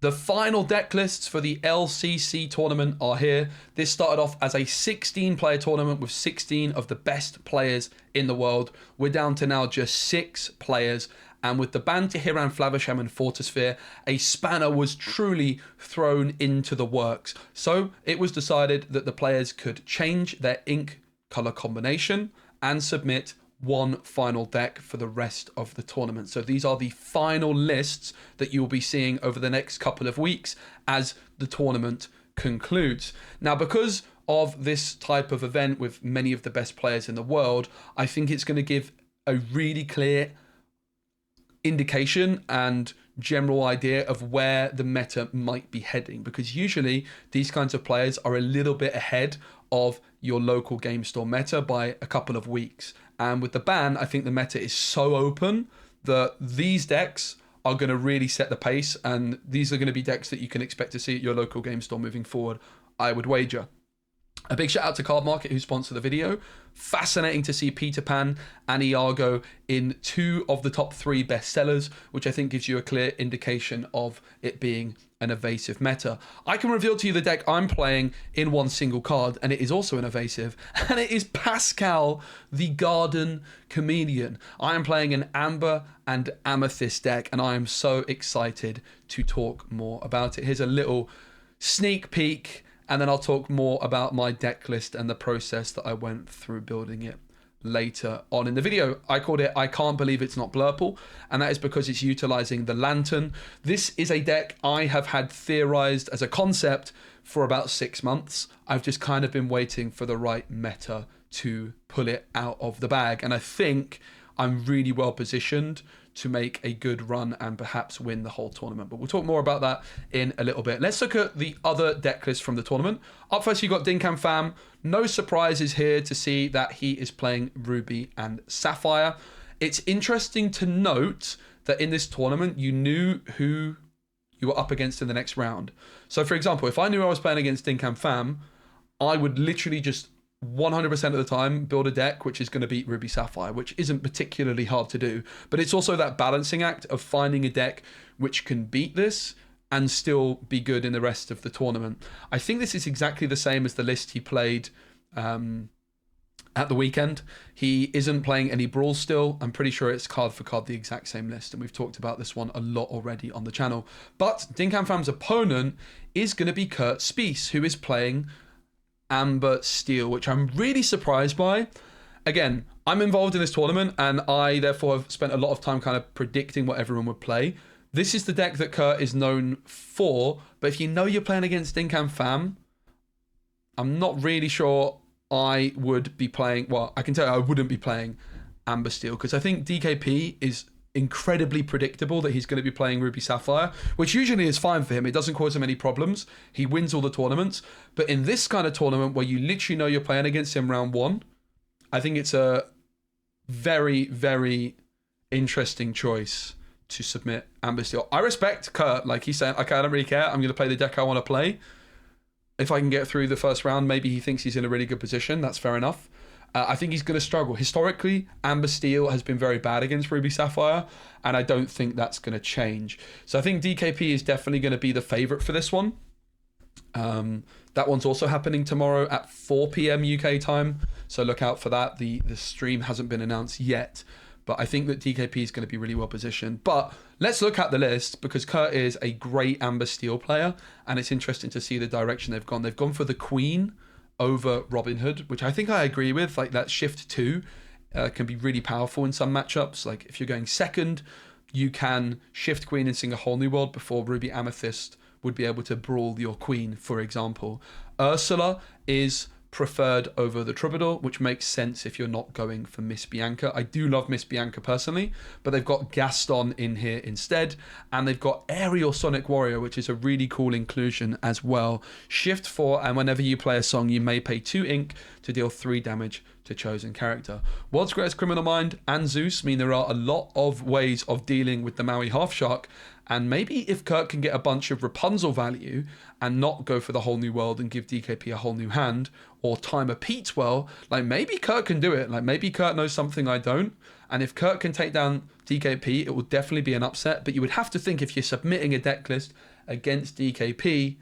The final deck lists for the LCC tournament are here. This started off as a 16-player tournament with 16 of the best players in the world. We're down to now just 6 players. And with the ban to Hiran, Flavisham and Fortisphere, a spanner was truly thrown into the works. So it was decided that the players could change their ink color combination and submit one final deck for the rest of the tournament. So these are the final lists that you'll be seeing over the next couple of weeks as the tournament concludes. Now, because of this type of event with many of the best players in the world, I think it's going to give a really clear indication and general idea of where the meta might be heading, because usually these kinds of players are a little bit ahead of your local game store meta by a couple of weeks. And with the ban, I think the meta is so open that these decks are going to really set the pace, and these are going to be decks that you can expect to see at your local game store moving forward, I would wager. A big shout out to Card Market, who sponsored the video. Fascinating to see Peter Pan and Iago in 2 of the top 3 bestsellers, which I think gives you a clear indication of it being an evasive meta. I can reveal to you the deck I'm playing in one single card, and it is also an evasive, and it is Pascal, the Garden Chameleon. I am playing an Amber and Amethyst deck, and I am so excited to talk more about it. Here's a little sneak peek, and then I'll talk more about my deck list and the process that I went through building it later on in the video. I called it I Can't Believe It's Not Blurple, and that is because it's utilizing the Lantern. This is a deck I have had theorized as a concept for about 6 months. I've just kind of been waiting for the right meta to pull it out of the bag, and I think I'm really well positioned to make a good run and perhaps win the whole tournament. But we'll talk more about that in a little bit. Let's look at the other deck list from the tournament. Up first, you got Dinkham Pham. No surprises here to see that he is playing Ruby and Sapphire. It's interesting to note that in this tournament, you knew who you were up against in the next round. So for example, if I knew I was playing against Dinkham Pham, I would literally just 100% of the time build a deck which is going to beat Ruby Sapphire, which isn't particularly hard to do, but it's also that balancing act of finding a deck which can beat this and still be good in the rest of the tournament. I think this is exactly the same as the list he played at the weekend. He isn't playing any brawls still. I'm pretty sure it's card for card the exact same list, and we've talked about this one a lot already on the channel. But Dinkham Pham's opponent is going to be Kurt Spiess, who is playing Amber Steel, which I'm really surprised by. Again, I'm involved in this tournament, and I therefore have spent a lot of time kind of predicting what everyone would play. This is the deck that Kurt is known for, but if you know you're playing against Dinkham Pham, I'm not really sure I would be playing, well, I can tell you I wouldn't be playing Amber Steel, because I think DKP is incredibly predictable that he's going to be playing Ruby Sapphire, which usually is fine for him. It doesn't cause him any problems. He wins all the tournaments. But in this kind of tournament where you literally know you're playing against him round 1, I think it's a very, very interesting choice to submit Amber Steel. I respect Kurt. Like he's saying, okay, I don't really care. I'm going to play the deck I want to play. If I can get through the first round, maybe he thinks he's in a really good position. That's fair enough. I think he's going to struggle. Historically, Amber Steel has been very bad against Ruby Sapphire, and I don't think that's going to change. So I think DKP is definitely going to be the favourite for this one. That one's also happening tomorrow at 4 p.m. UK time, so look out for that. The stream hasn't been announced yet, but I think that DKP is going to be really well positioned. But let's look at the list, because Kurt is a great Amber Steel player, and it's interesting to see the direction they've gone. They've gone for the Queen over Robin Hood, which I think I agree with. Like that shift 2 can be really powerful in some matchups. Like if you're going second, you can shift Queen and sing a whole new world before Ruby Amethyst would be able to brawl your Queen, for example. Ursula is preferred over the Troubadour, which makes sense if you're not going for Miss Bianca. I do love Miss Bianca personally, but they've got Gaston in here instead, and they've got Aerial Sonic Warrior, which is a really cool inclusion as well. Shift 4, and whenever you play a song, you may pay 2 ink to deal 3 damage to chosen character. World's Greatest Criminal Mind and Zeus mean there are a lot of ways of dealing with the Maui Half Shark, and maybe if Kurt can get a bunch of Rapunzel value and not go for the whole new world and give DKP a whole new hand, or time a Pete well, like maybe Kurt can do it. Like maybe Kurt knows something I don't, and if Kurt can take down DKP, it will definitely be an upset. But you would have to think if you're submitting a deck list against DKP,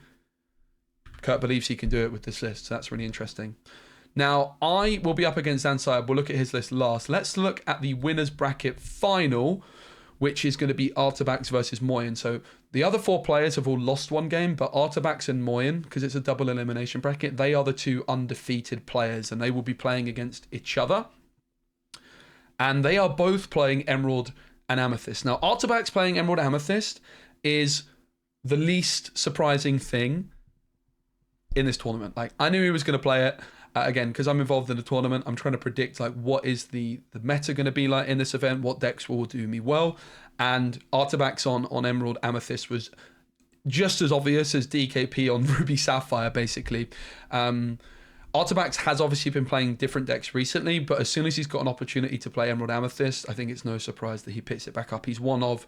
Kurt believes he can do it with this list. So that's really interesting. Now, I will be up against Ansayab. We'll look at his list last. Let's look at the winners bracket final, which is going to be Artabax versus Moyen. So the other 4 players have all lost one game, but Artabax and Moyen, because it's a double elimination bracket, they are the 2 undefeated players, and they will be playing against each other. And they are both playing Emerald and Amethyst. Now, Artabax playing Emerald Amethyst is the least surprising thing in this tournament. Like, I knew he was going to play it. Again, because I'm involved in the tournament, I'm trying to predict like what is the meta going to be like in this event, what decks will do me well. And Artabax on Emerald Amethyst was just as obvious as DKP on Ruby Sapphire, basically. Artabax has obviously been playing different decks recently, but as soon as he's got an opportunity to play Emerald Amethyst, I think it's no surprise that he picks it back up. He's one of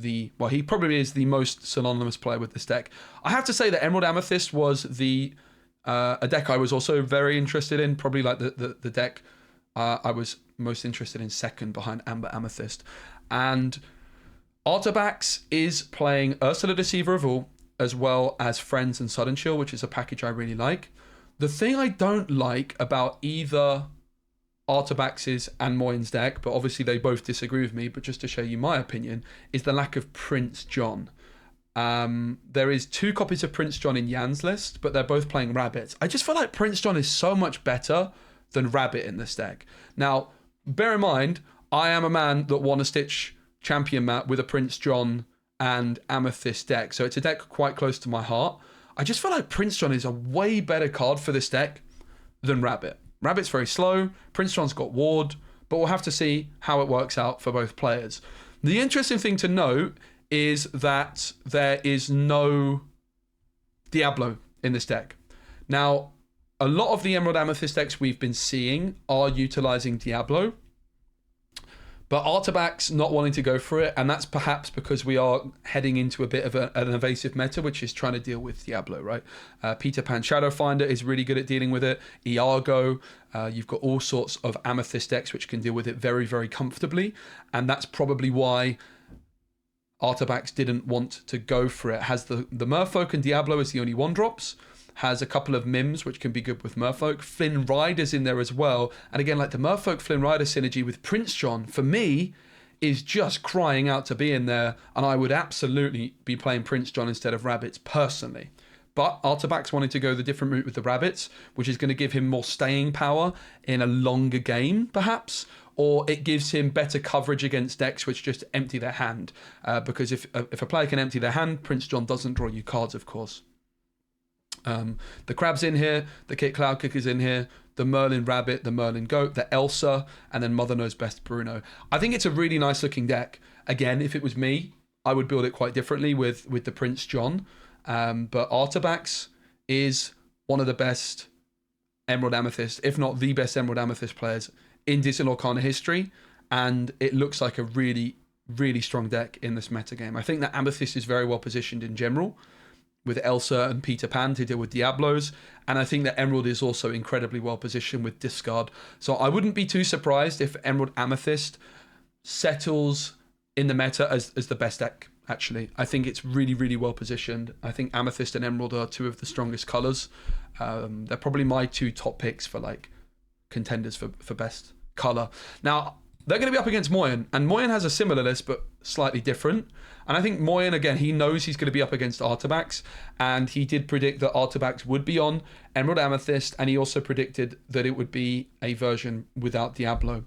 he probably is the most synonymous player with this deck. I have to say that Emerald Amethyst was a deck I was also very interested in, probably like the deck I was most interested in second behind Amber Amethyst. And Artabax is playing Ursula Deceiver of All, as well as Friends and Sudden Chill, which is a package I really like. The thing I don't like about either Artabax's and Moyen's deck, but obviously they both disagree with me, but just to show you my opinion, is the lack of Prince John. There is 2 copies of Prince John in Jan's list, but they're both playing Rabbits. I just feel like Prince John is so much better than Rabbit in this deck. Now, bear in mind, I am a man that won a Stitch champion map with a Prince John and Amethyst deck, so it's a deck quite close to my heart. I just feel like Prince John is a way better card for this deck than Rabbit. Rabbit's very slow, Prince John's got Ward, but we'll have to see how it works out for both players. The interesting thing to note is that there is no Diablo in this deck. Now, a lot of the Emerald Amethyst decks we've been seeing are utilizing Diablo, but Artabax not wanting to go for it, and that's perhaps because we are heading into a bit of an evasive meta, which is trying to deal with Diablo, right? Peter Pan Shadowfinder is really good at dealing with it. Iago, you've got all sorts of Amethyst decks which can deal with it very, very comfortably, and that's probably why Artabax didn't want to go for it. Has the Merfolk and Diablo as the only 1-drops. Has a couple of Mims, which can be good with Merfolk. Flynn Rider's in there as well. And again, like the Merfolk Flynn Rider synergy with Prince John, for me, is just crying out to be in there. And I would absolutely be playing Prince John instead of Rabbits, personally. But Artabax wanted to go the different route with the Rabbits, which is going to give him more staying power in a longer game, perhaps. Or it gives him better coverage against decks which just empty their hand. Because if a player can empty their hand, Prince John doesn't draw you cards, of course. The Crab's in here, the Kit Cloud Kicker's in here, the Merlin Rabbit, the Merlin Goat, the Elsa, and then Mother Knows Best Bruno. I think it's a really nice looking deck. Again, if it was me, I would build it quite differently with the Prince John. But Artabax is one of the best Emerald Amethyst, if not the best Emerald Amethyst players in Disney Lorcana history, and it looks like a really, really strong deck in this metagame. I think that Amethyst is very well positioned in general, with Elsa and Peter Pan to deal with Diablos, and I think that Emerald is also incredibly well positioned with Discard. So I wouldn't be too surprised if Emerald Amethyst settles in the meta as the best deck, actually. I think it's really, really well positioned. I think Amethyst and Emerald are 2 of the strongest colours. They're probably my 2 top picks for like contenders for best colour. Now, they're going to be up against Moyen, and Moyen has a similar list, but slightly different. And I think Moyen, again, he knows he's going to be up against Artabax, and he did predict that Artabax would be on Emerald Amethyst, and he also predicted that it would be a version without Diablo.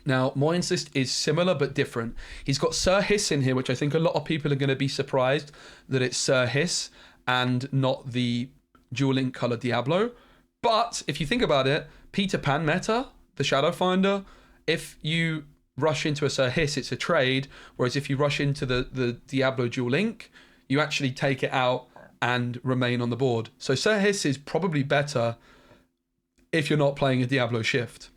Now, Moyen's list is similar but different. He's got Sir Hiss in here, which I think a lot of people are going to be surprised that it's Sir Hiss and not the Dual Link color Diablo. But if you think about it, Peter Pan meta, the Shadowfinder, if you rush into a Sir Hiss, it's a trade, whereas if you rush into the Diablo Dual Link, you actually take it out and remain on the board. So Sir Hiss is probably better if you're not playing a Diablo Shift.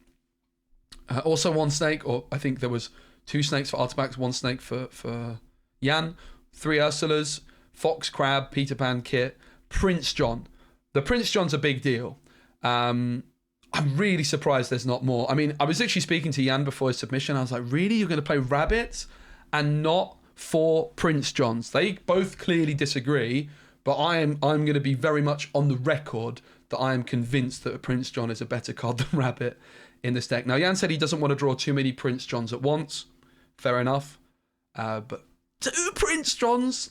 Also 1 snake, or I think there was 2 snakes for Artabax, 1 snake for Jan, 3 Ursulas, Fox, Crab, Peter Pan, Kit, Prince John. The Prince John's a big deal. I'm really surprised there's not more. I mean, I was literally speaking to Jan before his submission. I was like, really? You're going to play Rabbits and not for Prince Johns. They both clearly disagree, but I'm going to be very much on the record that I am convinced that Prince John is a better card than Rabbit in this deck. Now, Jan said he doesn't want to draw too many Prince Johns at once. Fair enough. But 2 Prince Johns,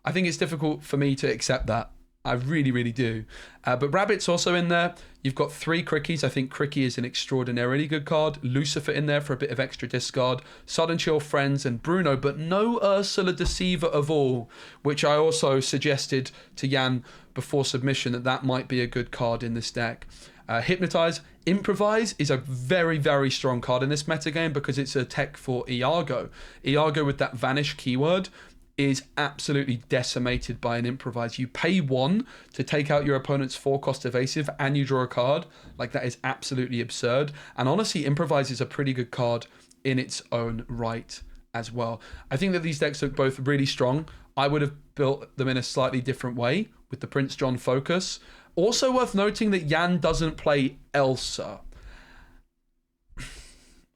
I think it's difficult for me to accept that. I really, really do. But Rabbit's also in there. You've got 3 Crickeys. I think Crickey is an extraordinarily good card. Lucifer in there for a bit of extra discard. Sudden Chill Friends and Bruno, but no Ursula Deceiver of all, which I also suggested to Jan before submission that might be a good card in this deck. Hypnotize. Improvise is a very, very strong card in this metagame because it's a tech for Iago. Iago with that Vanish keyword is absolutely decimated by an Improvise. You pay 1 to take out your opponent's 4-cost evasive and you draw a card. Like, that is absolutely absurd. And honestly, Improvise is a pretty good card in its own right as well. I think that these decks look both really strong. I would have built them in a slightly different way with the Prince John focus. Also worth noting that Jan doesn't play Elsa.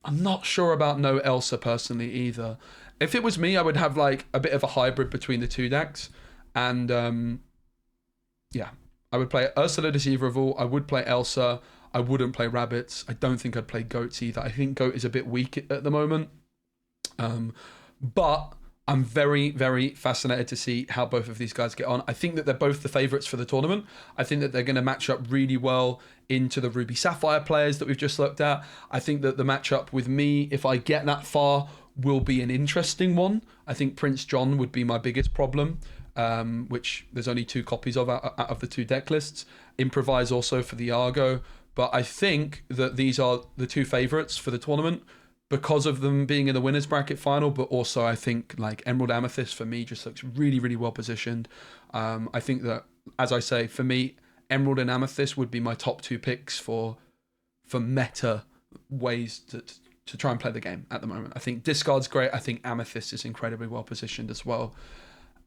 I'm not sure about no Elsa personally either. If it was me, I would have like a bit of a hybrid between the 2 decks. And yeah, I would play Ursula Deceiver of all. I would play Elsa. I wouldn't play Rabbits. I don't think I'd play Goats either. I think Goat is a bit weak at the moment. But I'm very, very fascinated to see how both of these guys get on. I think that they're both the favourites for the tournament. I think that they're going to match up really well into the Ruby Sapphire players that we've just looked at. I think that the matchup with me, if I get that far, will be an interesting one. I think Prince John would be my biggest problem, which there's only 2 copies of out of the 2 deck lists. Improvise also for the Iago. But I think that these are the 2 favourites for the tournament because of them being in the winners bracket final, but also I think like Emerald Amethyst for me just looks really, really well positioned. I think that, as I say, for me, Emerald and Amethyst would be my top 2 picks for meta ways to try and play the game at the moment. I think Discard's great. I think Amethyst is incredibly well positioned as well.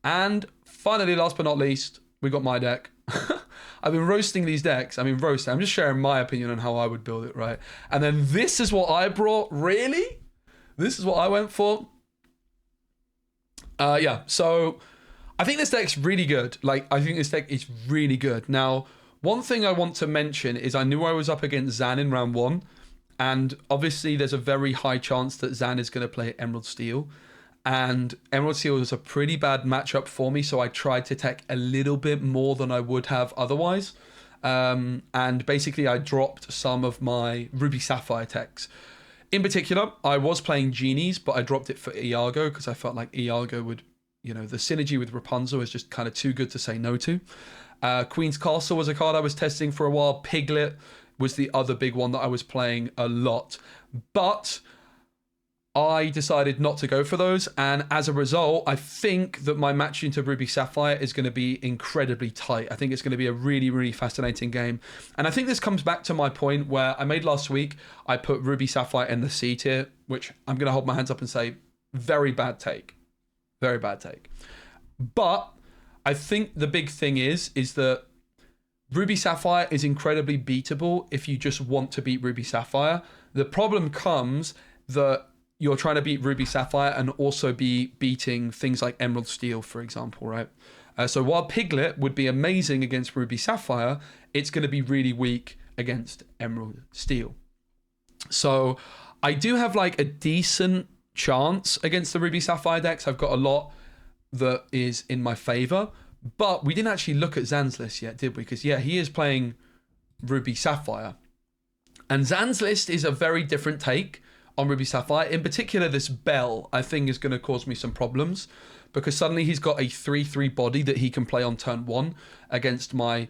And finally, last but not least, we got my deck. I've been roasting these decks. I'm just sharing my opinion on how I would build it, right? And then this is what I brought. Really? This is what I went for? Yeah, so I think this deck's really good. Like, I think this deck is really good. Now, one thing I want to mention is I knew I was up against Zan in round 1. And obviously, there's a very high chance that Zan is going to play Emerald Steel. And Emerald Steel was a pretty bad matchup for me, so I tried to tech a little bit more than I would have otherwise. And basically, I dropped some of my Ruby Sapphire techs. In particular, I was playing Genies, but I dropped it for Iago because I felt like Iago would, the synergy with Rapunzel is just kind of too good to say no to. Queen's Castle was a card I was testing for a while. Piglet was the other big one that I was playing a lot. But I decided not to go for those, and as a result, I think that my match into Ruby Sapphire is going to be incredibly tight. I think it's going to be a really, really fascinating game. And I think this comes back to my point where I made last week. I put Ruby Sapphire in the C tier, which I'm going to hold my hands up and say, very bad take. Very bad take. But I think the big thing is that Ruby Sapphire is incredibly beatable if you just want to beat Ruby Sapphire. The problem comes that you're trying to beat Ruby Sapphire and also be beating things like Emerald Steel, for example, right? So while Piglet would be amazing against Ruby Sapphire, it's going to be really weak against Emerald Steel. So I do have like a decent chance against the Ruby Sapphire decks. I've got a lot that is in my favor, but we didn't actually look at Zan's list yet, did we? Because yeah, he is playing Ruby Sapphire. And Zan's list is a very different take on Ruby Sapphire. In particular, this Bell, I think, is going to cause me some problems because suddenly he's got a 3/3 body that he can play on turn 1 against my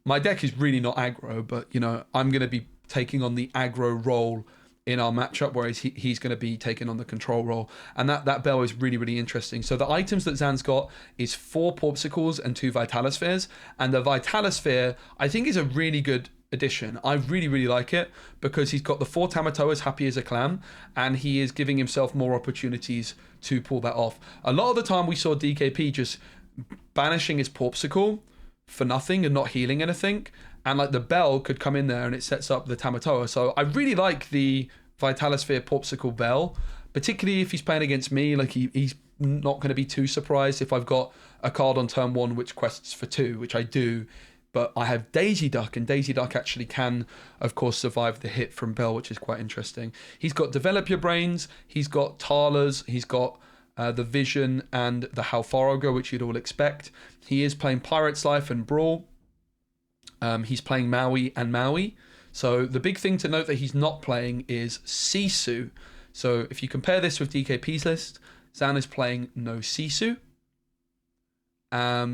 my deck is really not aggro, but I'm going to be taking on the aggro role in our matchup, whereas he's going to be taking on the control role, and that Bell is really, really interesting. So the items that Zan's got is 4 Porpsicles and 2 Vitalospheres, and the Vitalosphere I think is a really good addition. I really, really like it because he's got the 4 Tamatoas happy as a clam, and he is giving himself more opportunities to pull that off. A lot of the time we saw DKP just banishing his Porpsicle for nothing and not healing anything, and like the Bell could come in there and it sets up the Tamatoa. So I really like the Vitalosphere Porpsicle Bell, particularly if he's playing against me. Like he's not going to be too surprised if I've got a card on turn 1 which quests for 2, which I do. But I have Daisy Duck, and Daisy Duck actually can, of course, survive the hit from Bell, which is quite interesting. He's got Develop Your Brains, he's got Talas, he's got the Vision and the How Far I'll Go, which you'd all expect. He is playing Pirate's Life and Brawl. He's playing Maui and Maui. So the big thing to note that he's not playing is Sisu. So if you compare this with DKP's list, Zan is playing no Sisu.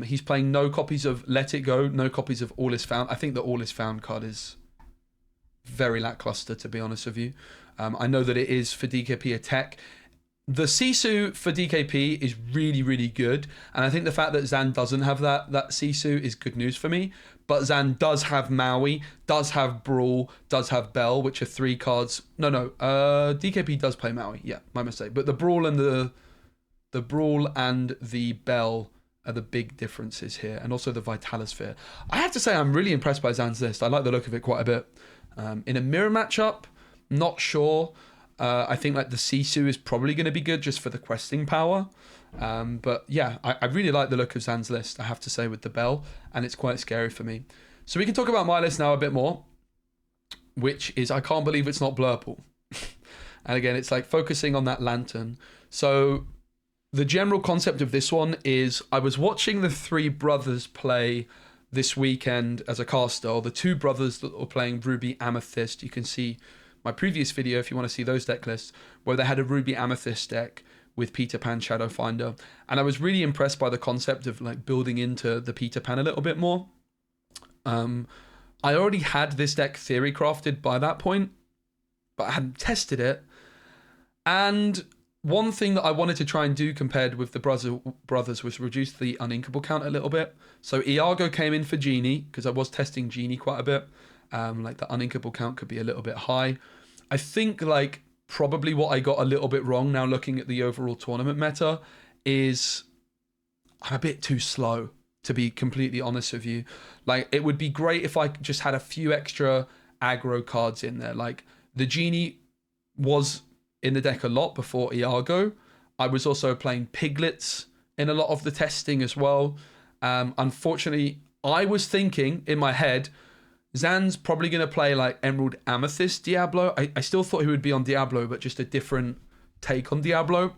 He's playing no copies of Let It Go, no copies of All Is Found. I think the All Is Found card is very lackluster, to be honest with you. I know that it is for DKP a tech. The Sisu for DKP is really, really good. And I think the fact that Zan doesn't have that Sisu is good news for me. But Zan does have Maui, does have Brawl, does have Bell, which are 3 cards. No, DKP does play Maui. Yeah, my mistake. But the Brawl and the Bell are the big differences here, and also the Vitalosphere. I have to say I'm really impressed by Zan's list. I like the look of it quite a bit. In a mirror matchup, not sure. I think like the Sisu is probably going to be good just for the questing power. But yeah, I really like the look of Zan's list, I have to say, with the Bell, and it's quite scary for me. So we can talk about my list now a bit more, which is I can't believe it's not Blurple. And again, it's like focusing on that Lantern. So the general concept of this one is I was watching the 3 brothers play this weekend as a caster, or the 2 brothers that were playing Ruby Amethyst. You can see my previous video if you want to see those deck lists, where they had a Ruby Amethyst deck with Peter Pan Shadow Finder. And I was really impressed by the concept of like building into the Peter Pan a little bit more. I already had this deck theory crafted by that point, but I hadn't tested it. And one thing that I wanted to try and do compared with the brothers was reduce the uninkable count a little bit. So Iago came in for Genie, because I was testing Genie quite a bit. Like the uninkable count could be a little bit high. I think like probably what I got a little bit wrong now looking at the overall tournament meta is I'm a bit too slow, to be completely honest with you. Like it would be great if I just had a few extra aggro cards in there. Like the Genie was in the deck a lot before Iago. I was also playing Piglets in a lot of the testing as well. Unfortunately, I was thinking in my head, Zan's probably going to play like Emerald Amethyst Diablo. I still thought he would be on Diablo, but just a different take on Diablo.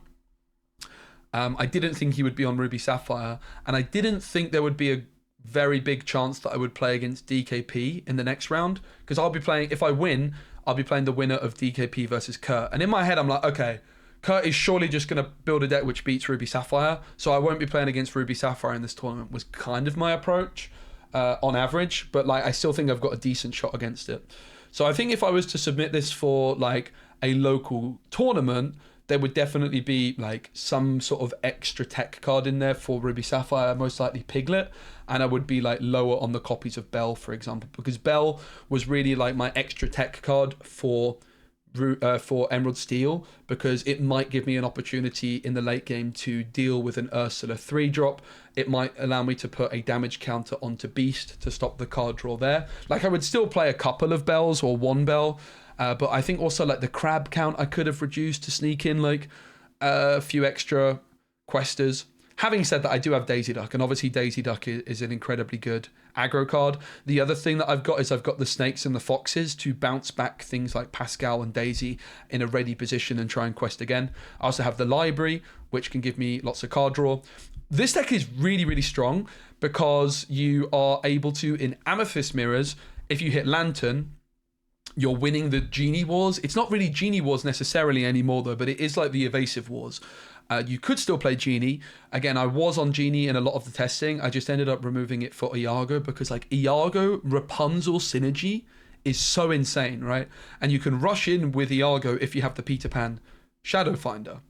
I didn't think he would be on Ruby Sapphire, and I didn't think there would be a very big chance that I would play against DKP in the next round, because I'll be playing, if I win, I'll be playing the winner of DKP versus Kurt. And in my head, I'm like, okay, Kurt is surely just going to build a deck which beats Ruby Sapphire, so I won't be playing against Ruby Sapphire in this tournament, was kind of my approach on average. But like, I still think I've got a decent shot against it. So I think if I was to submit this for like a local tournament, there would definitely be like some sort of extra tech card in there for Ruby Sapphire, most likely Piglet, and I would be like lower on the copies of Bell, for example, because Bell was really like my extra tech card for Emerald Steel, because it might give me an opportunity in the late game to deal with an Ursula 3-drop. It might allow me to put a damage counter onto Beast to stop the card draw there. Like I would still play a couple of Bells or one Bell, but I think also like the crab count I could have reduced to sneak in like a few extra questers. Having said that, I do have Daisy Duck, and obviously Daisy Duck is an incredibly good aggro card. The other thing that I've got is I've got the Snakes and the Foxes to bounce back things like Pascal and Daisy in a ready position and try and quest again. I also have the Library, which can give me lots of card draw. This deck is really, really strong because you are able to, in Amethyst Mirrors, if you hit Lantern, you're winning the Genie Wars. It's not really Genie Wars necessarily anymore though, but it is like the Evasive Wars. You could still play Genie. Again, I was on Genie in a lot of the testing. I just ended up removing it for Iago because like Iago Rapunzel synergy is so insane, right? And you can rush in with Iago if you have the Peter Pan Shadow Finder.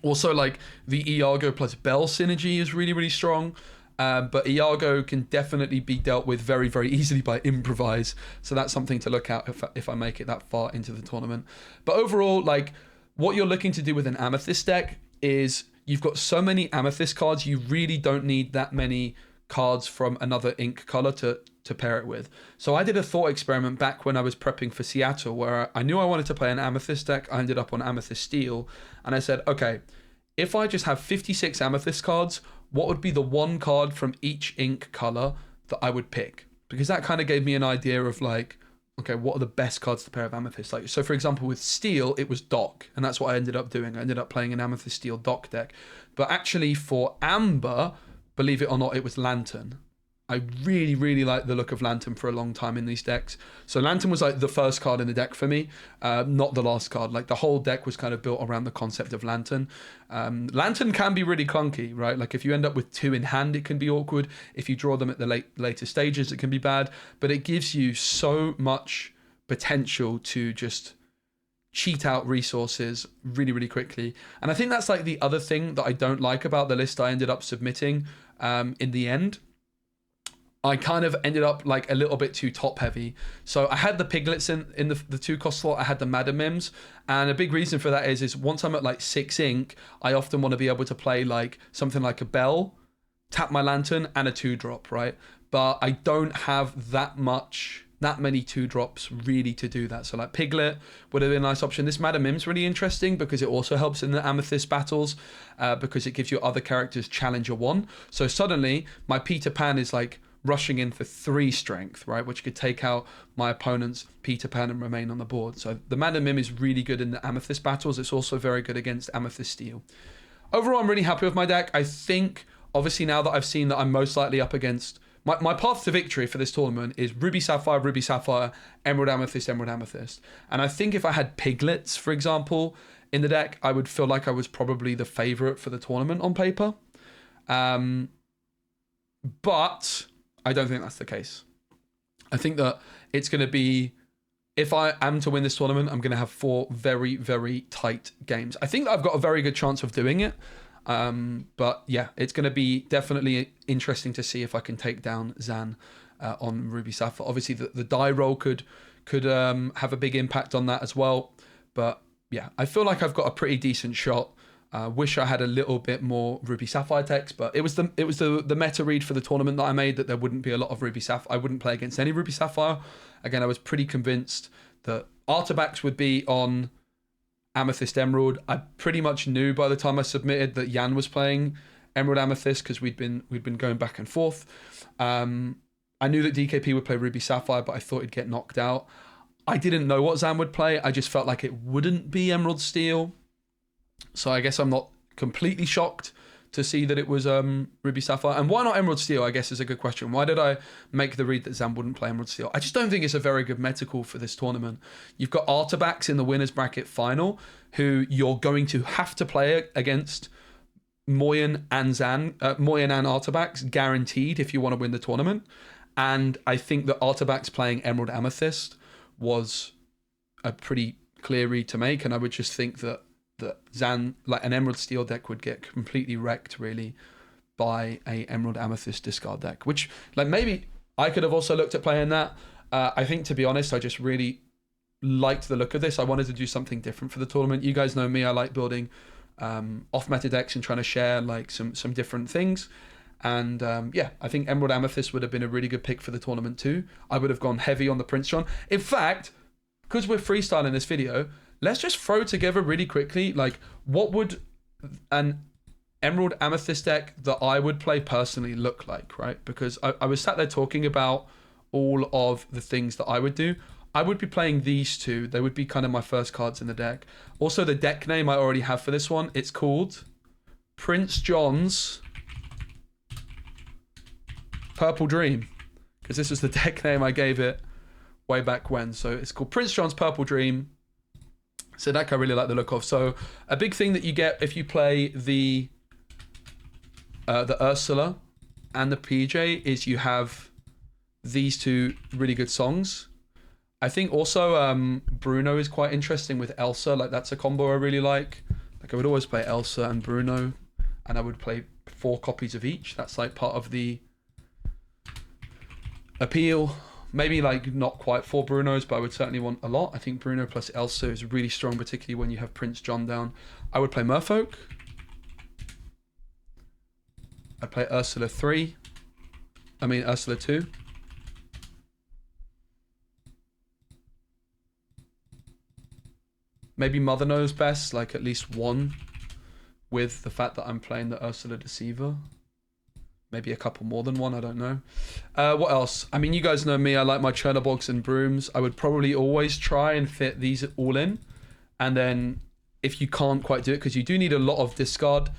Also, like the Iago plus Bell synergy is really, really strong. But Iago can definitely be dealt with very, very easily by Improvise. So that's something to look at if I make it that far into the tournament. But overall, like what you're looking to do with an Amethyst deck is you've got so many Amethyst cards, you really don't need that many cards from another ink color to pair it with. So I did a thought experiment back when I was prepping for Seattle, where I knew I wanted to play an Amethyst deck. I ended up on Amethyst Steel, and I said, okay, if I just have 56 Amethyst cards, what would be the one card from each ink color that I would pick? Because that kind of gave me an idea of like, okay, what are the best cards to pair with Amethyst? Like, so for example, with Steel, it was Dock, and that's what I ended up doing. I ended up playing an Amethyst Steel Dock deck. But actually for Amber, believe it or not, it was Lantern. I really, really liked the look of Lantern for a long time in these decks. So Lantern was like the first card in the deck for me, not the last card. Like the whole deck was kind of built around the concept of Lantern. Lantern can be really clunky, right? Like if you end up with 2 in hand, it can be awkward. If you draw them at the later stages, it can be bad. But it gives you so much potential to just cheat out resources really, really quickly. And I think that's like the other thing that I don't like about the list I ended up submitting in the end. I kind of ended up like a little bit too top heavy. So I had the Piglets in the 2 cost slot. I had the Madam Mims. And a big reason for that is once I'm at like 6 ink, I often want to be able to play like something like a Bell, tap my Lantern, and a 2-drop, right? But I don't have that many 2-drops really to do that. So like Piglet would have been a nice option. This Madam Mim's really interesting because it also helps in the Amethyst battles because it gives your other characters Challenger 1. So suddenly my Peter Pan is like rushing in for 3 strength, right? Which could take out my opponent's Peter Pan and remain on the board. So the Madam Mim is really good in the Amethyst battles. It's also very good against Amethyst Steel. Overall, I'm really happy with my deck. I think, obviously, now that I've seen that I'm most likely up against... My path to victory for this tournament is Ruby Sapphire, Emerald Amethyst. And I think if I had Piglets, for example, in the deck, I would feel like I was probably the favourite for the tournament on paper. But I don't think that's the case. I think that it's going to be, if I am to win this tournament, I'm going to have 4 very, very tight games. I think that I've got a very good chance of doing it. But yeah, it's going to be definitely interesting to see if I can take down Zan on Ruby Sapphire. Obviously, the die roll could have a big impact on that as well. But yeah, I feel like I've got a pretty decent shot. Wish I had a little bit more Ruby Sapphire text, but it was the meta read for the tournament that I made that there wouldn't be a lot of Ruby Sapphire. I wouldn't play against any Ruby Sapphire. Again, I was pretty convinced that Artabax would be on Amethyst Emerald. I pretty much knew by the time I submitted that Jan was playing Emerald Amethyst because we'd been going back and forth. I knew that DKP would play Ruby Sapphire, but I thought he'd get knocked out. I didn't know what Zan would play. I just felt like it wouldn't be Emerald Steel. So I guess I'm not completely shocked to see that it was Ruby Sapphire. And why not Emerald Steel, I guess, is a good question. Why did I make the read that Zan wouldn't play Emerald Steel? I just don't think it's a very good meta call for this tournament. You've got Artabax in the winners bracket final, who you're going to have to play against Moyen and Artabax, guaranteed if you want to win the tournament. And I think that Artabax playing Emerald Amethyst was a pretty clear read to make. And I would just think that Zan, like an Emerald Steel deck, would get completely wrecked really by a Emerald Amethyst discard deck, which like maybe I could have also looked at playing that. I think, to be honest, I just really liked the look of this. I wanted to do something different for the tournament. You guys know me, I like building off meta decks and trying to share like some different things. And yeah, I think Emerald Amethyst would have been a really good pick for the tournament too. I would have gone heavy on the Prince John. In fact, because we're freestyling this video, let's just throw together really quickly, like, what would an Emerald Amethyst deck that I would play personally look like, right? Because I was sat there talking about all of the things that I would do. I would be playing these 2. They would be kind of my first cards in the deck. Also, the deck name I already have for this one, it's called Prince John's Purple Dream, because this was the deck name I gave it way back when. So it's called Prince John's Purple Dream. So that I really like the look of. So a big thing that you get if you play the Ursula and the PJ is you have these 2 really good songs. I think also Bruno is quite interesting with Elsa. Like, that's a combo I really like. Like, I would always play Elsa and Bruno, and I would play 4 copies of each. That's like part of the appeal. Maybe like not quite 4 Brunos, but I would certainly want a lot. I think Bruno plus Elsa is really strong, particularly when you have Prince John down. I would play Merfolk. I'd play Ursula 3. I mean, Ursula 2. Maybe Mother knows best, like at least one, with the fact that I'm playing the Ursula Deceiver. Maybe a couple more than one, I don't know. What else? I mean, you guys know me, I like my Chernobyls and Brooms. I would probably always try and fit these all in. And then if you can't quite do it, because you do need a lot of discard,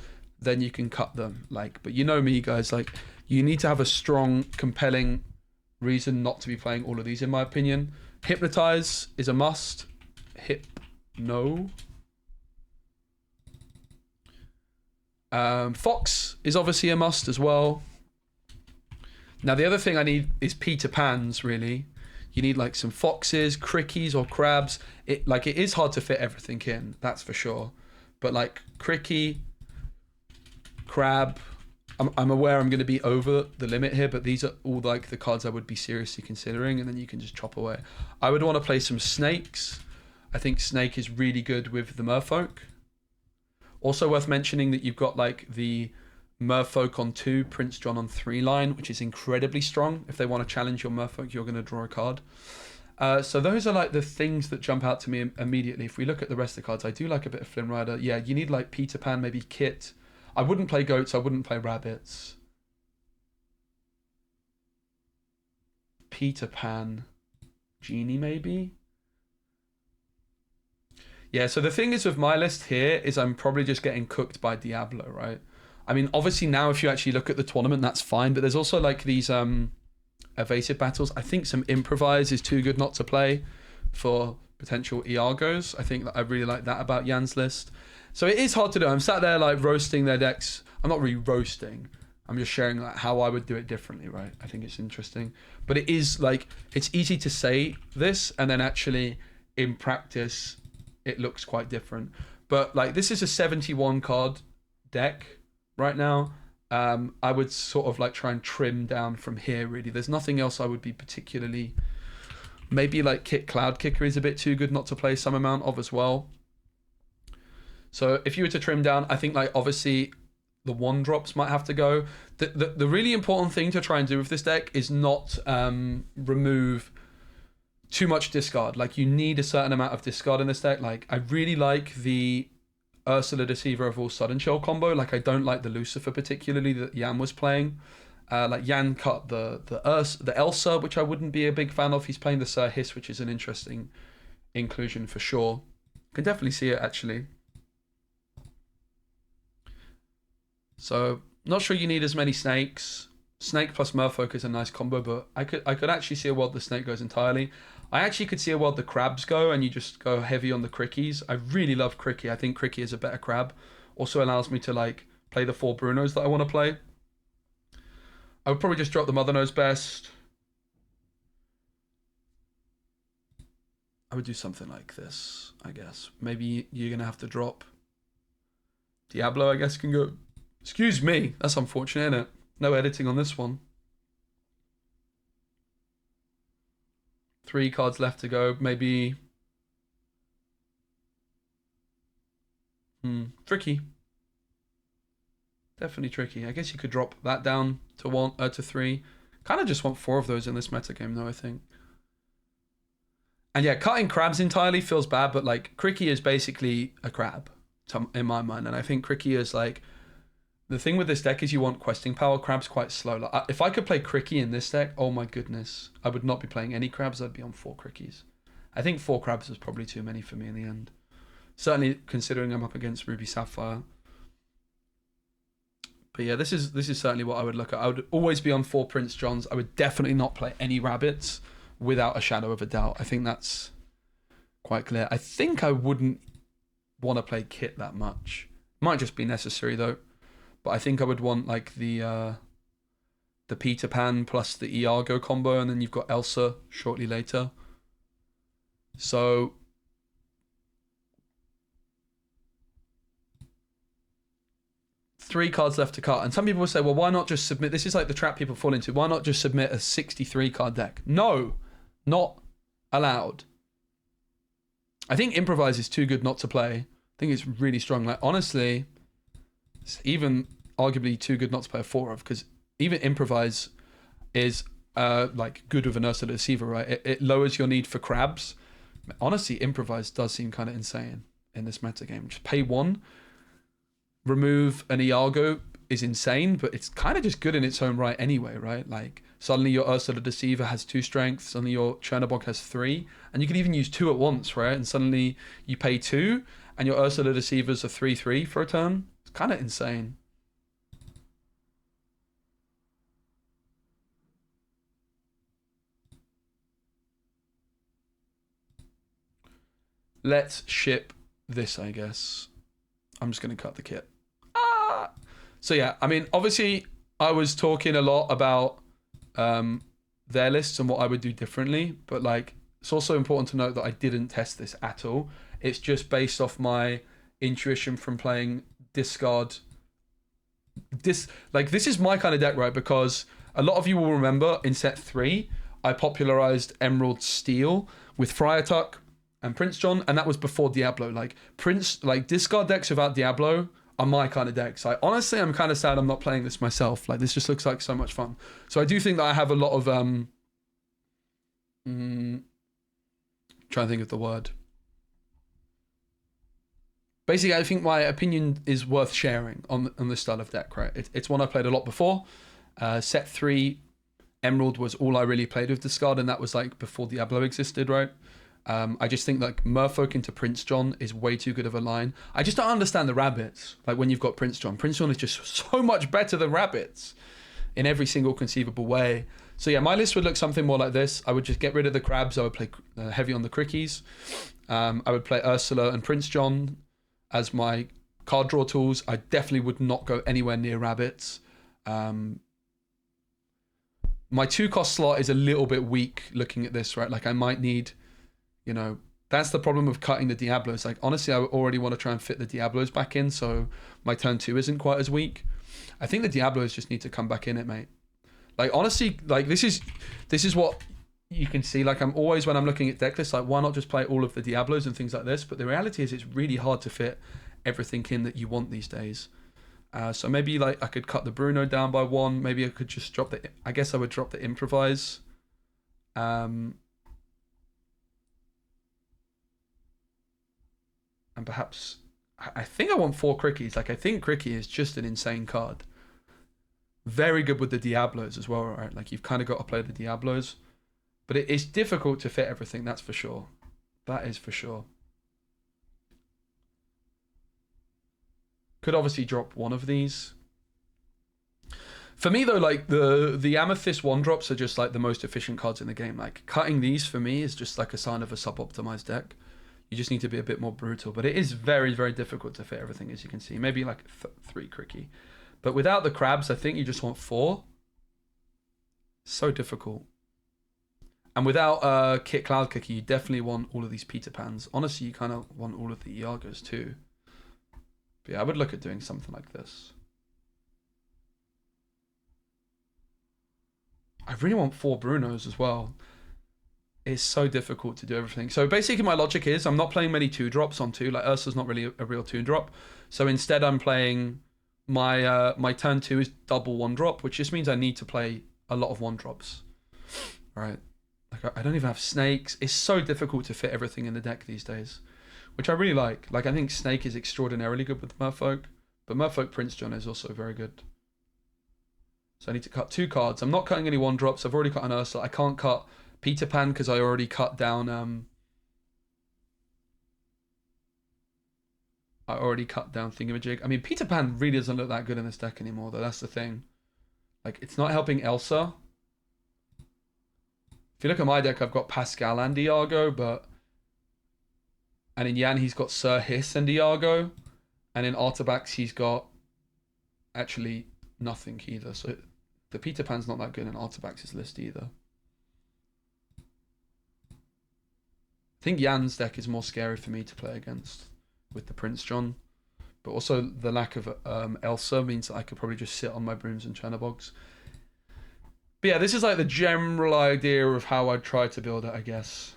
then you can cut them. Like, but you know me, guys, like, you need to have a strong, compelling reason not to be playing all of these, in my opinion. Hypnotize is a must. No. Fox is obviously a must as well. Now the other thing I need is Peter Pans, really. You need like some foxes, crickeys or crabs. It is hard to fit everything in, that's for sure. But like cricky, crab, I'm aware I'm going to be over the limit here, but these are all like the cards I would be seriously considering, and then you can just chop away. I would want to play some snakes. I think snake is really good with the merfolk. Also worth mentioning that you've got like the merfolk on 2, Prince John on 3 line, which is incredibly strong. If they want to challenge your merfolk, you're going to draw a card. So those are like the things that jump out to me immediately. If we look at the rest of the cards, I do like a bit of Flynn Rider. Yeah, you need like Peter Pan, maybe Kit. I wouldn't play goats. I wouldn't play rabbits. Peter Pan, Genie maybe. Yeah, so the thing is with my list here is I'm probably just getting cooked by Diablo, right? I mean, obviously now if you actually look at the tournament, that's fine, but there's also like these evasive battles. I think some improvise is too good not to play for potential Iagos. I think that I really like that about Jan's list. So it is hard to do. I'm sat there like roasting their decks. I'm not really roasting. I'm just sharing like how I would do it differently, right? I think it's interesting. But it is like, it's easy to say this and then actually in practice, it looks quite different. But like this is a 71 card deck right now. I would sort of like try and trim down from here really. There's nothing else I would be particularly, maybe like Cloud Kicker is a bit too good not to play some amount of as well. So if you were to trim down, I think like obviously the 1-drops might have to go. The really important thing to try and do with this deck is not remove too much discard. Like you need a certain amount of discard in this deck. Like I really like the Ursula Deceiver of all Sudden Shell combo. Like I don't like the Lucifer particularly that Jan was playing. Like Jan cut the Elsa, which I wouldn't be a big fan of. He's playing the Sir Hiss, which is an interesting inclusion for sure. Can definitely see it actually. So not sure you need as many snakes. Snake plus Merfolk is a nice combo, but I could actually see a world the snake goes entirely. I actually could see a world the crabs go and you just go heavy on the crickies. I really love cricky. I think cricky is a better crab. Also allows me to like play the 4 Brunos that I want to play. I would probably just drop the Mother Knows Best. I would do something like this, I guess. Maybe you're going to have to drop Diablo, I guess, can go. Excuse me. That's unfortunate, isn't it? No editing on this one. 3 cards left to go. Maybe. Tricky. Definitely tricky. I guess you could drop that down to 3. Kind of just want 4 of those in this metagame, though, I think. And yeah, cutting crabs entirely feels bad, but like Cricky is basically a crab in my mind. And I think Cricky is like, the thing with this deck is you want questing power. Crab's quite slow. Like, if I could play Cricky in this deck, oh my goodness, I would not be playing any crabs. I'd be on 4 Crickies. I think 4 crabs is probably too many for me in the end. Certainly considering I'm up against Ruby Sapphire. But yeah, this is certainly what I would look at. I would always be on 4 Prince Johns. I would definitely not play any rabbits without a shadow of a doubt. I think that's quite clear. I think I wouldn't want to play Kit that much. Might just be necessary though. But I think I would want like the Peter Pan plus the Iago combo, and then you've got Elsa shortly later. So three cards left to cut. And some people will say, well, why not just submit? This is like the trap people fall into. Why not just submit a 63 card deck? No, not allowed. I think Improvise is too good not to play. I think it's really strong. Like, honestly, it's even arguably too good not to play a 4 of, because even Improvise, is like good with an Ursa the Deceiver, right? It lowers your need for crabs. Honestly, Improvise does seem kind of insane in this metagame. Just pay 1, remove an Iago is insane, but it's kind of just good in its own right anyway, right? Like suddenly your Ursa the Deceiver has 2 strength, suddenly your Chernobog has 3, and you can even use 2 at once, right? And suddenly you pay 2, and your Ursa the Deceivers are 3/3 for a turn. It's kind of insane. Let's ship this, I guess. I'm just going to cut the kit. So yeah, I mean, obviously, I was talking a lot about their lists and what I would do differently, but like, it's also important to note that I didn't test this at all. It's just based off my intuition from playing discard. This is my kind of deck, right? Because a lot of you will remember in set 3, I popularized Emerald Steel with Friar Tuck and Prince John, and that was before Diablo. Like discard decks without Diablo are my kind of decks. Like honestly, I'm kind of sad I'm not playing this myself. Like this just looks like so much fun. So I do think that I have a lot of trying to think of the word. Basically, I think my opinion is worth sharing on this style of deck, right? It's one I played a lot before. Set 3, Emerald was all I really played with discard, and that was like before Diablo existed, right? I just think like Merfolk into Prince John is way too good of a line. I just don't understand the rabbits. Like when you've got Prince John is just so much better than rabbits in every single conceivable way. So yeah, my list would look something more like this. I would just get rid of the crabs. I would play heavy on the crickies. I would play Ursula and Prince John as my card draw tools. I definitely would not go anywhere near rabbits. My 2-cost slot is a little bit weak looking at this, right? Like I might need, that's the problem with cutting the Diablos. Like honestly, I already want to try and fit the Diablos back in, so my turn 2 isn't quite as weak. I think the Diablos just need to come back in it, mate. Like honestly, like this is what you can see. Like I'm always, when I'm looking at deck lists, like why not just play all of the Diablos and things like this? But the reality is it's really hard to fit everything in that you want these days. So maybe like I could cut the Bruno down by 1. Maybe I could just drop I guess I would drop the Improvise. And perhaps, I think I want 4 Crickies. Like I think Cricky is just an insane card. Very good with the Diablos as well, right? Like you've kind of got to play the Diablos. But it's difficult to fit everything, that's for sure. That is for sure. Could obviously drop one of these. For me though, like the Amethyst 1-drops are just like the most efficient cards in the game. Like cutting these for me is just like a sign of a sub-optimized deck. You just need to be a bit more brutal. But it is very, very difficult to fit everything, as you can see. Maybe like 3 Cricky. But without the crabs, I think you just want 4. So difficult. And without Kit Cloud Cookie, you definitely want all of these Peter Pans. Honestly, you kind of want all of the Iagos too. But yeah, I would look at doing something like this. I really want 4 Brunos as well. It's so difficult to do everything. So basically my logic is I'm not playing many 2-drops on 2. Like Ursa's not really a real 2-drop. So instead I'm playing my turn 2 is double 1-drop, which just means I need to play a lot of 1-drops. Right. Like I don't even have snakes. It's so difficult to fit everything in the deck these days, which I really like. Like I think Snake is extraordinarily good with Merfolk, but Merfolk Prince John is also very good. So I need to cut 2 cards. I'm not cutting any 1-drops. I've already cut an Ursa. I can't cut Peter Pan because I already cut down Thingamajig. I mean, Peter Pan really doesn't look that good in this deck anymore, though. That's the thing. Like, it's not helping Elsa. If you look at my deck, I've got Pascal and Iago, but... And in Yan, he's got Sir Hiss and Iago. And in Artabax, he's got... Actually, nothing either. So the Peter Pan's not that good in Artabax's list either. I think Yan's deck is more scary for me to play against with the Prince John. But also the lack of Elsa means that I could probably just sit on my Brooms and Chernobyls. But yeah, this is like the general idea of how I'd try to build it, I guess.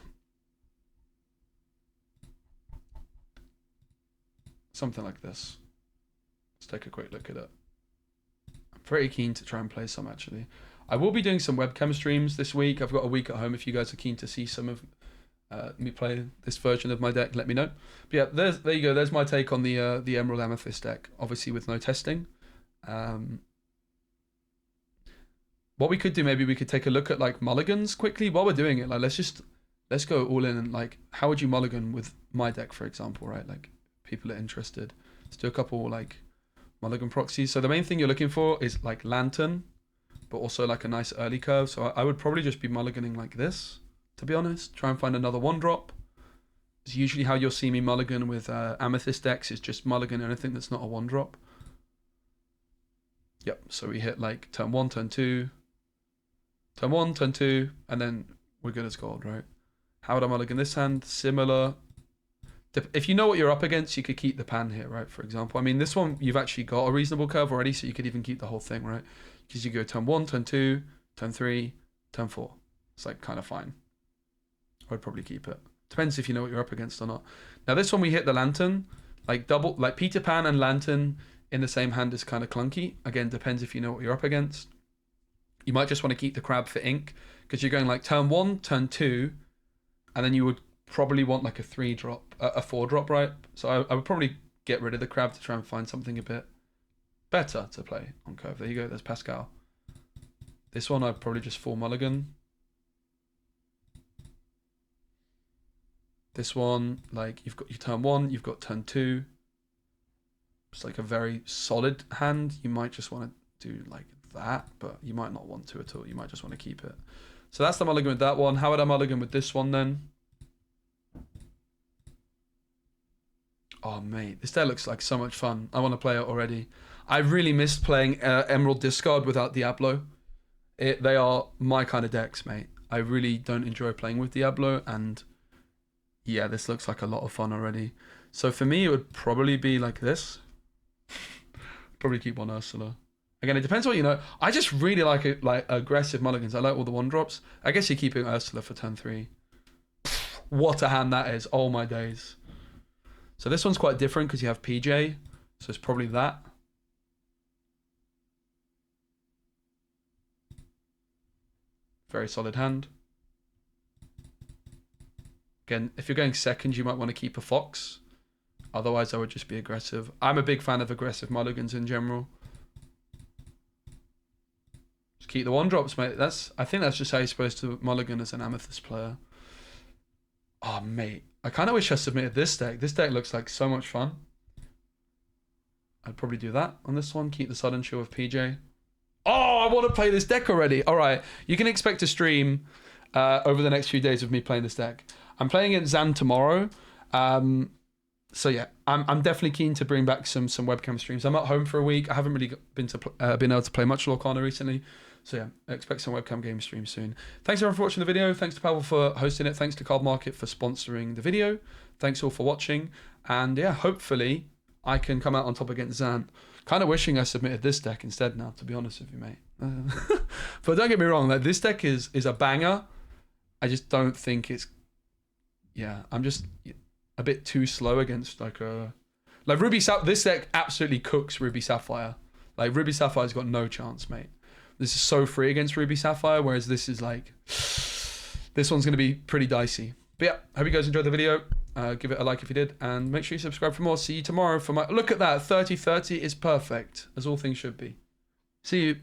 Something like this. Let's take a quick look at it. I'm pretty keen to try and play some, actually. I will be doing some webcam streams this week. I've got a week at home. If you guys are keen to see some of me play this version of my deck, let me know. But yeah, there you go. There's my take on the Emerald Amethyst deck, obviously with no testing. What we could do, maybe we could take a look at like mulligans quickly while we're doing it. Like let's go all in and like, how would you mulligan with my deck, for example, right? Like people are interested. Let's do a couple like mulligan proxies. So the main thing you're looking for is like Lantern, but also like a nice early curve. So I would probably just be mulliganing like this, to be honest. Try and find another 1-drop. It's usually how you'll see me mulligan with Amethyst decks, is just mulligan anything that's not a 1-drop. Yep, so we hit like turn 1, turn 2, turn 1, turn 2, and then we're good as gold, right? How would I mulligan this hand? Similar. If you know what you're up against, you could keep the pan here, right? For example, I mean, this one, you've actually got a reasonable curve already, so you could even keep the whole thing, right? Because you go turn 1, turn 2, turn 3, turn 4. It's like kind of fine. I would probably keep it. Depends if you know what you're up against or not. Now this one, we hit the Lantern. Like double, like Peter Pan and Lantern in the same hand is kind of clunky. Again, depends if you know what you're up against. You might just want to keep the crab for ink, because you're going like turn 1, turn 2, and then you would probably want like a 3-drop, a 4-drop, right? So I would probably get rid of the crab to try and find something a bit better to play on curve. There you go, there's Pascal. This one I'd probably just 4 mulligan. This one, like you've got your turn 1, you've got turn 2. It's like a very solid hand. You might just want to do like that, but you might not want to at all. You might just want to keep it. So that's the mulligan with that one. How would I mulligan with this one then? Oh mate, this deck looks like so much fun. I want to play it already. I really missed playing Emerald Discard without Diablo. They are my kind of decks, mate. I really don't enjoy playing with Diablo, and yeah, this looks like a lot of fun already. So for me, it would probably be like this. Probably keep one Ursula. Again, it depends what you know. I just really like it, like aggressive mulligans. I like all the 1-drops. I guess you're keeping Ursula for turn 3. What a hand that is. Oh my days. So this one's quite different because you have PJ. So it's probably that. Very solid hand. Again, if you're going second, you might want to keep a Fox. Otherwise, I would just be aggressive. I'm a big fan of aggressive mulligans in general. Just keep the 1-drops, mate. I think that's just how you're supposed to mulligan as an Amethyst player. Oh, mate. I kind of wish I submitted this deck. This deck looks like so much fun. I'd probably do that on this one. Keep the Sudden Chill with PJ. Oh, I want to play this deck already. All right. You can expect a stream over the next few days of me playing this deck. I'm playing it Zan tomorrow. So yeah, I'm definitely keen to bring back some webcam streams. I'm at home for a week. I haven't really been able to play much Lorcana recently. So yeah, expect some webcam game streams soon. Thanks everyone for watching the video. Thanks to Pavel for hosting it. Thanks to Card Market for sponsoring the video. Thanks all for watching. And yeah, hopefully I can come out on top against Zan. Kind of wishing I submitted this deck instead now, to be honest with you, mate. But don't get me wrong, like, this deck is a banger. I just don't think it's... Yeah, I'm just a bit too slow against like Ruby Sapphire. This deck absolutely cooks Ruby Sapphire. Like Ruby Sapphire's got no chance, mate. This is so free against Ruby Sapphire, whereas this is like, this one's going to be pretty dicey. But yeah, hope you guys enjoyed the video. Give it a like if you did, and make sure you subscribe for more. See you tomorrow for my... Look at that, 30-30 is perfect, as all things should be. See you.